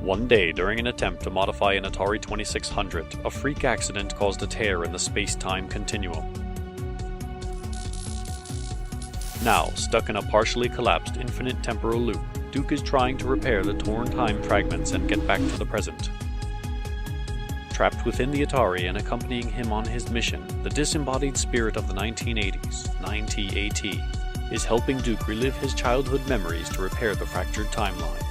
One day, during an attempt to modify an Atari 2600, a freak accident caused a tear in the space-time continuum. Now, stuck in a partially collapsed infinite temporal loop, Duke is trying to repair the torn time fragments and get back to the present. Trapped within the Atari and accompanying him on his mission, the disembodied spirit of the 1980s, 90AT, is helping Duke relive his childhood memories to repair the fractured timeline.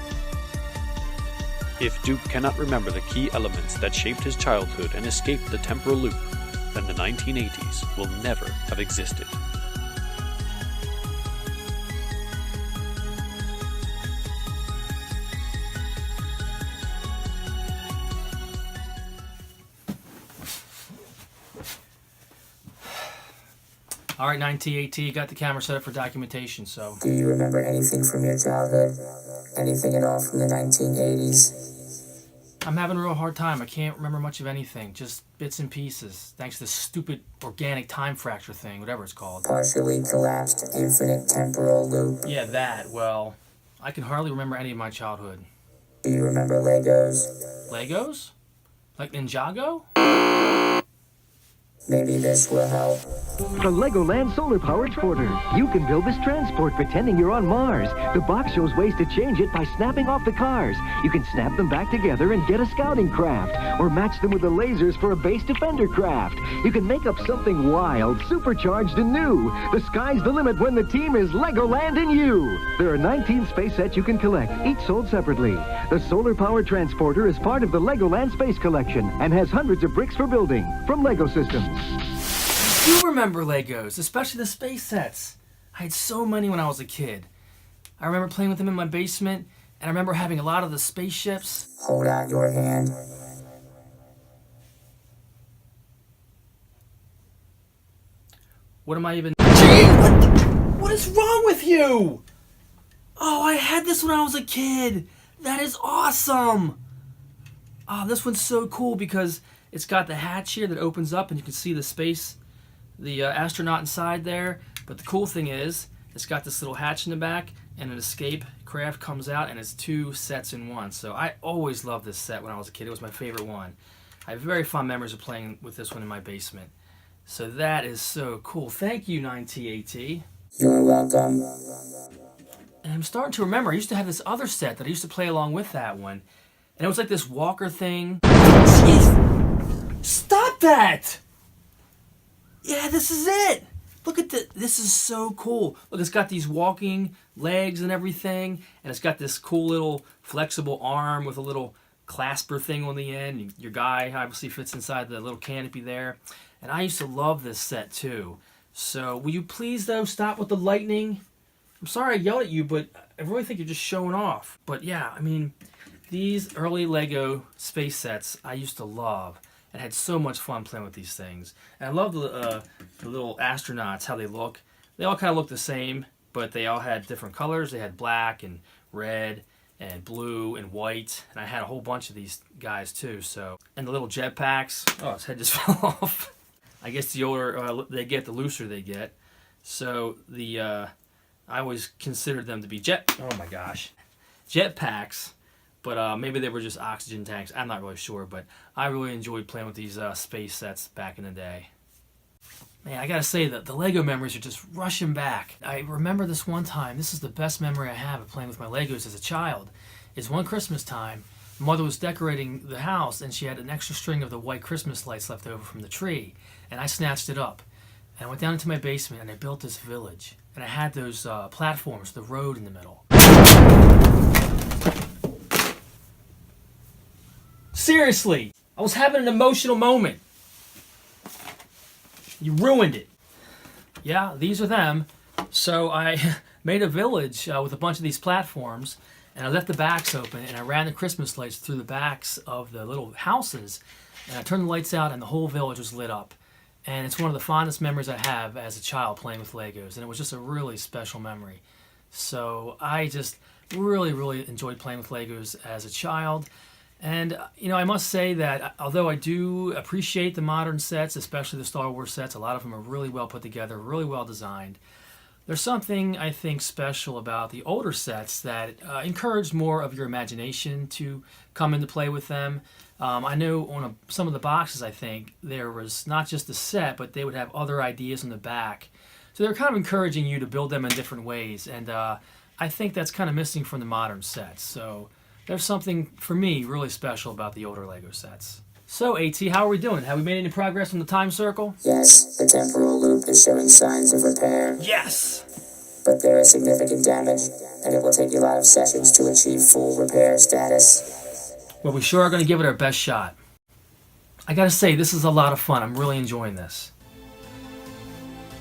If Duke cannot remember the key elements that shaped his childhood and escaped the temporal loop, then the 1980s will never have existed. All right, 90AT, got the camera set up for documentation, so... Do you remember anything from your childhood? Anything at all from the 1980s? I'm having a real hard time. I can't remember much of anything, just bits and pieces, thanks to this stupid organic time fracture thing, whatever it's called. Partially collapsed infinite temporal loop. Yeah, that. Well, I can hardly remember any of my childhood. Do you remember Legos? Legos? Like Ninjago? Maybe this will help. The Legoland Solar Powered Porter. You can build this transport pretending you're on Mars. The box shows ways to change it by snapping off the cars. You can snap them back together and get a scouting craft, or match them with the lasers for a base defender craft. You can make up something wild, supercharged and new. The sky's the limit when the team is Legoland and you. There are 19 space sets you can collect, each sold separately. The Solar Powered Transporter is part of the Legoland Space Collection and has hundreds of bricks for building from Lego Systems. I do remember Legos, especially the space sets. I had so many when I was a kid. I remember playing with them in my basement, and I remember having a lot of the spaceships. Hold out your hand. What am I even... Gee, what is wrong with you? Oh, I had this when I was a kid. That is awesome. Oh, this one's so cool because it's got the hatch here that opens up and you can see the space, the astronaut inside there. But the cool thing is, it's got this little hatch in the back and an escape craft comes out and it's two sets in one. So I always loved this set when I was a kid. It was my favorite one. I have very fond memories of playing with this one in my basement. So that is so cool. Thank you, 90AT. You're welcome. And I'm starting to remember, I used to have this other set that I used to play along with that one. And it was like this walker thing. Jeez! Stop that! Yeah, this is it! Look at this is so cool. Look, it's got these walking legs and everything. And it's got this cool little flexible arm with a little clasper thing on the end. Your guy obviously fits inside the little canopy there. And I used to love this set too. So will you please though stop with the lightning? I'm sorry I yelled at you, but I really think you're just showing off. But yeah, I mean, these early Lego space sets I used to love. And had so much fun playing with these things. And I love the little astronauts, how they look. They all kind of look the same, but they all had different colors. They had black and red and blue and white. And I had a whole bunch of these guys too. So, and the little jetpacks. Oh, his head just fell off. I guess the older they get, the looser they get. So I always considered them to be jetpacks. But maybe they were just oxygen tanks. I'm not really sure, but I really enjoyed playing with these space sets back in the day. Man, I gotta say that the Lego memories are just rushing back. I remember this one time. This is the best memory I have of playing with my Legos as a child. Is one Christmas time, Mother was decorating the house, and she had an extra string of the white Christmas lights left over from the tree, and I snatched it up. And I went down into my basement, and I built this village. And I had those platforms, the road in the middle. Seriously, I was having an emotional moment. You ruined it. Yeah, these are them. So I made a village with a bunch of these platforms, and I left the backs open, and I ran the Christmas lights through the backs of the little houses, and I turned the lights out, and the whole village was lit up. And it's one of the fondest memories I have as a child playing with Legos, and it was just a really special memory. So I just really, really enjoyed playing with Legos as a child. And, you know, I must say that although I do appreciate the modern sets, especially the Star Wars sets, a lot of them are really well put together, really well designed. There's something, I think, special about the older sets that encourage more of your imagination to come into play with them. I know on some of the boxes, I think, there was not just the set, but they would have other ideas in the back. So they were kind of encouraging you to build them in different ways. And I think that's kind of missing from the modern sets. So there's something, for me, really special about the older Lego sets. So, AT, how are we doing? Have we made any progress on the time circle? Yes, the temporal loop is showing signs of repair, Yes! but there is significant damage, and it will take a lot of sessions to achieve full repair status. Well, we sure are going to give it our best shot. I gotta say, this is a lot of fun. I'm really enjoying this.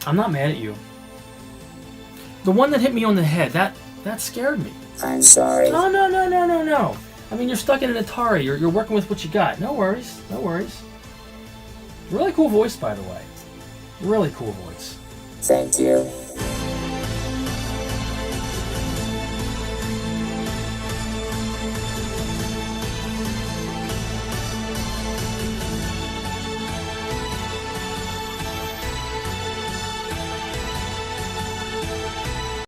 I'm not mad at you. The one that hit me on the head, that scared me. I'm sorry. No. I mean, you're stuck in an Atari. You're working with what you got. No worries. Really cool voice, by the way. Really cool voice. Thank you.